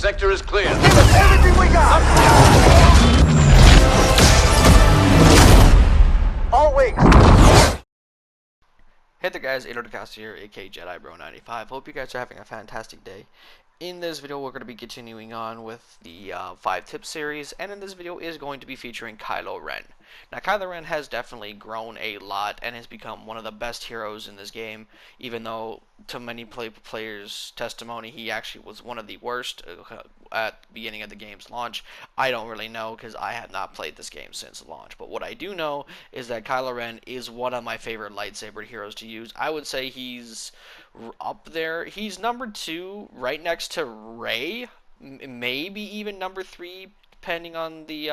sector is clear. Give us everything we got! All wings! Hey there guys, AdoTheCast here, aka JediBro95. Hope you guys are having a fantastic day. In this video, we're going to be continuing on with the 5 Tips series, and in this video is going to be featuring Kylo Ren. Now, Kylo Ren has definitely grown a lot and has become one of the best heroes in this game, even though to many players' testimony, he actually was one of the worst at the beginning of the game's launch. I don't really know because I have not played this game since launch, but what I do know is that Kylo Ren is one of my favorite lightsaber heroes to use. I would say he's up there. He's number 2, right next to Rey, maybe even number 3, depending on the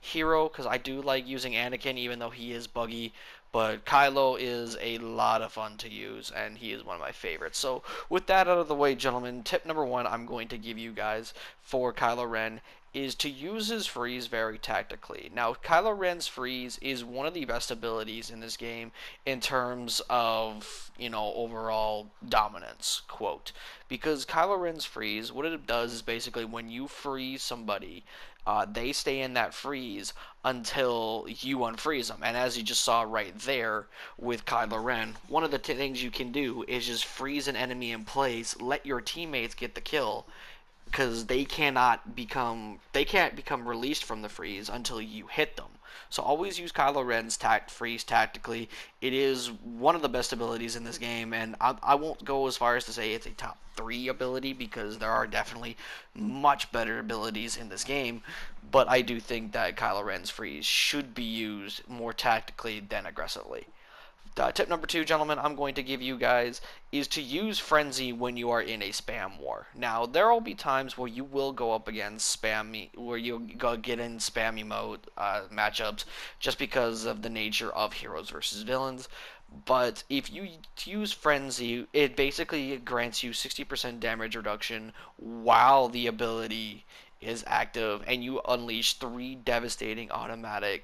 hero, because I do like using Anakin, even though he is buggy. But Kylo is a lot of fun to use, and he is one of my favorites. So with that out of the way, gentlemen, tip number 1 I'm going to give you guys for Kylo Ren is to use his freeze very tactically. Now, Kylo Ren's freeze is one of the best abilities in this game in terms of, overall dominance, quote. Because Kylo Ren's freeze, what it does is basically when you freeze somebody, they stay in that freeze until you unfreeze them. And as you just saw right there with Kylo Ren, one of the things you can do is just freeze an enemy in place, let your teammates get the kill, because they can't become released from the freeze until you hit them. So always use Kylo Ren's freeze tactically. It is one of the best abilities in this game, and I won't go as far as to say it's a top 3 ability, because there are definitely much better abilities in this game, but I do think that Kylo Ren's freeze should be used more tactically than aggressively. Tip number 2, gentlemen, I'm going to give you guys is to use Frenzy when you are in a spam war. Now, there will be times where you will go up against where you'll get in spammy mode matchups just because of the nature of heroes versus villains. But if you use Frenzy, it basically grants you 60% damage reduction while the ability is active, and you unleash 3 devastating automated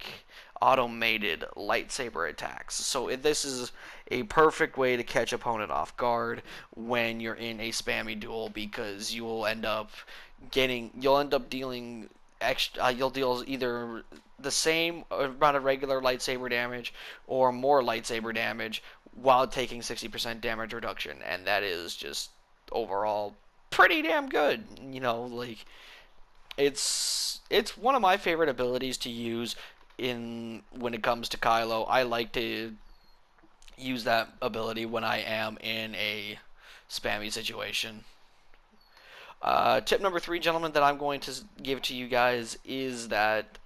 lightsaber attacks. So this is a perfect way to catch opponent off guard when you're in a spammy duel, because you'll end up dealing extra. You'll deal either the same amount of regular lightsaber damage or more lightsaber damage while taking 60% damage reduction, and that is just overall pretty damn good. It's one of my favorite abilities to use when it comes to Kylo. I like to use that ability when I am in a spammy situation. Tip number 3, gentlemen, that I'm going to give to you guys is that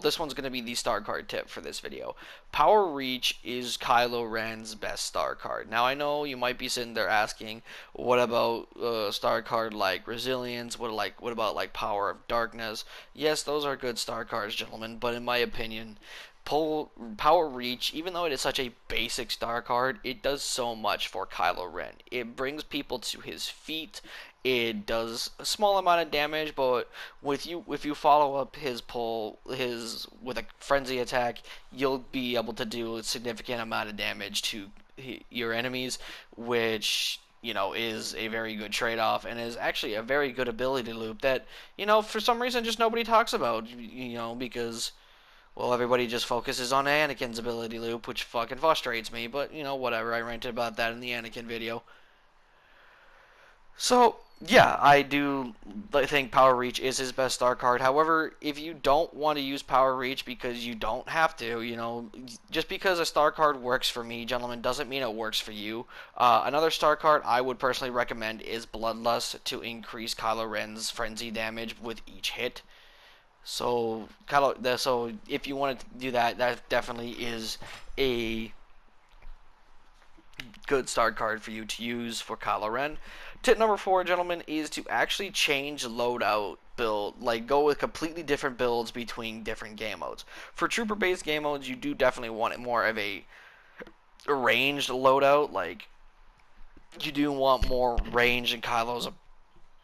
this one's going to be the star card tip for this video. Power Reach is Kylo Ren's best star card. Now, I know you might be sitting there asking, what about star card like Resilience? What about like Power of Darkness? Yes, those are good star cards, gentlemen, but in my opinion, Power Reach, even though it is such a basic star card, it does so much for Kylo Ren. It brings people to his feet. It does a small amount of damage, but if you follow up his with a frenzy attack, you'll be able to do a significant amount of damage to your enemies, which is a very good trade-off, and is actually a very good ability loop that for some reason just nobody talks about, because everybody just focuses on Anakin's ability loop, which fucking frustrates me, but whatever. I ranted about that in the Anakin video. So, yeah, I do think Power Reach is his best star card. However, if you don't want to use Power Reach, because you don't have to, just because a star card works for me, gentlemen, doesn't mean it works for you. Another star card I would personally recommend is Bloodlust to increase Kylo Ren's frenzy damage with each hit. So if you want to do that, that definitely is a good start card for you to use for Kylo Ren. Tip number 4, gentlemen, is to actually change loadout build, go with completely different builds between different game modes. For trooper-based game modes, you do definitely want more of a ranged loadout. You do want more range in Kylo's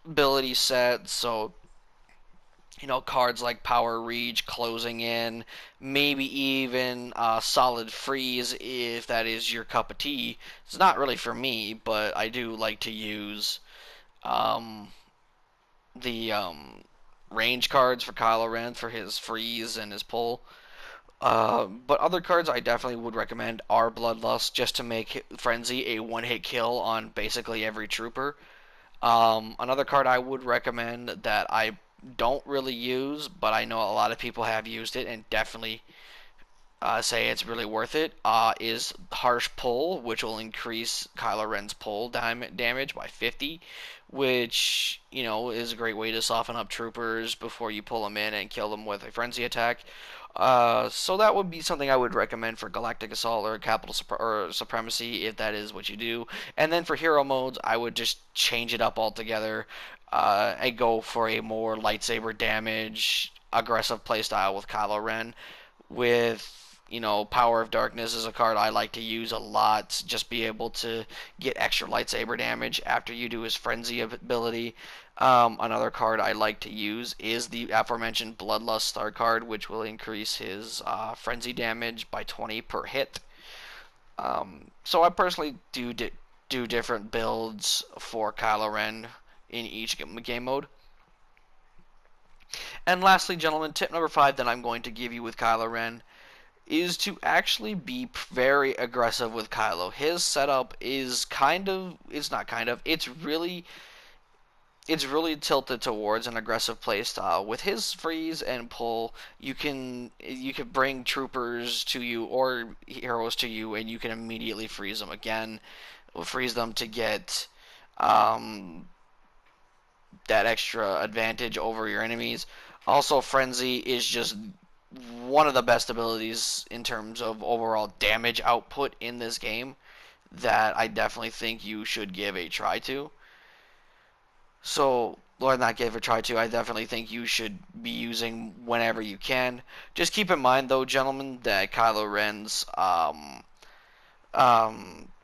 ability set, so cards like Power Reach, Closing In, maybe even Solid Freeze, if that is your cup of tea. It's not really for me, but I do like to use range cards for Kylo Ren for his freeze and his pull. But other cards I definitely would recommend are Bloodlust, just to make Frenzy a one-hit kill on basically every trooper. Another card I would recommend that I don't really use, but I know a lot of people have used it and definitely say it's really worth it, is Harsh Pull, which will increase Kylo Ren's pull damage by 50, which, is a great way to soften up troopers before you pull them in and kill them with a frenzy attack. So that would be something I would recommend for Galactic Assault or Capital or Supremacy, if that is what you do. And then for hero modes, I would just change it up altogether. I go for a more lightsaber damage, aggressive playstyle with Kylo Ren, with Power of Darkness is a card I like to use a lot. Just be able to get extra lightsaber damage after you do his Frenzy ability. Another card I like to use is the aforementioned Bloodlust Star card, which will increase his Frenzy damage by 20 per hit. So I personally do different builds for Kylo Ren in each game mode. And lastly, gentlemen, tip number 5 that I'm going to give you with Kylo Ren is to actually be very aggressive with Kylo. His setup is it's really tilted towards an aggressive playstyle. With his freeze and pull, you can bring troopers to you or heroes to you, and you can immediately freeze them again. Freeze them to get that extra advantage over your enemies. Also, Frenzy is just one of the best abilities in terms of overall damage output in this game that I definitely think you should give a try to. So, or not give a try to, I definitely think you should be using whenever you can. Just keep in mind, though, gentlemen, that Kylo Ren's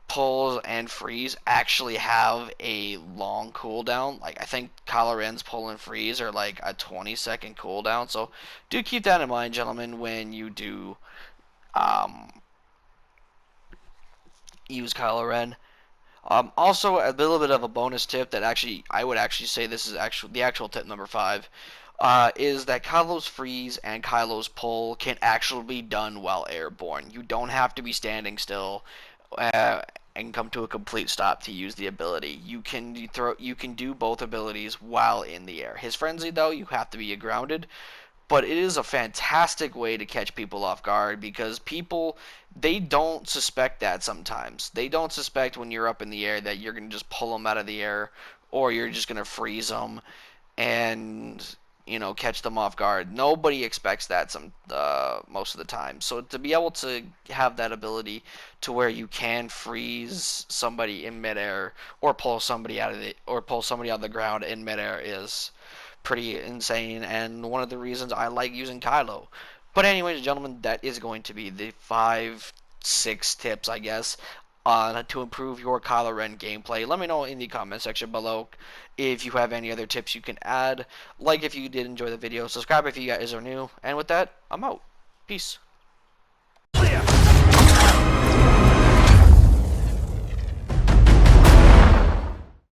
pulls and freeze actually have a long cooldown. Like, I think Kylo Ren's pull and freeze are like a 20-second cooldown. So do keep that in mind, gentlemen, when you do use Kylo Ren. Also, a little bit of a bonus tip that I would actually say this is the actual tip number 5. Is that Kylo's freeze and Kylo's pull can actually be done while airborne. You don't have to be standing still and come to a complete stop to use the ability. You can do both abilities while in the air. His frenzy, though, you have to be grounded, but it is a fantastic way to catch people off guard, because people, they don't suspect that sometimes. They don't suspect when you're up in the air that you're going to just pull them out of the air, or you're just going to freeze them and catch them off guard. Nobody expects that most of the time. So to be able to have that ability to where you can freeze somebody in midair or pull somebody out of the ground in midair is pretty insane, and one of the reasons I like using Kylo. But anyways, gentlemen, that is going to be the 5-6 tips, I guess, to improve your Kylo Ren gameplay. Let me know in the comment section below if you have any other tips you can add. Like if you did enjoy the video, subscribe if you guys are new, and with that, I'm out. Peace.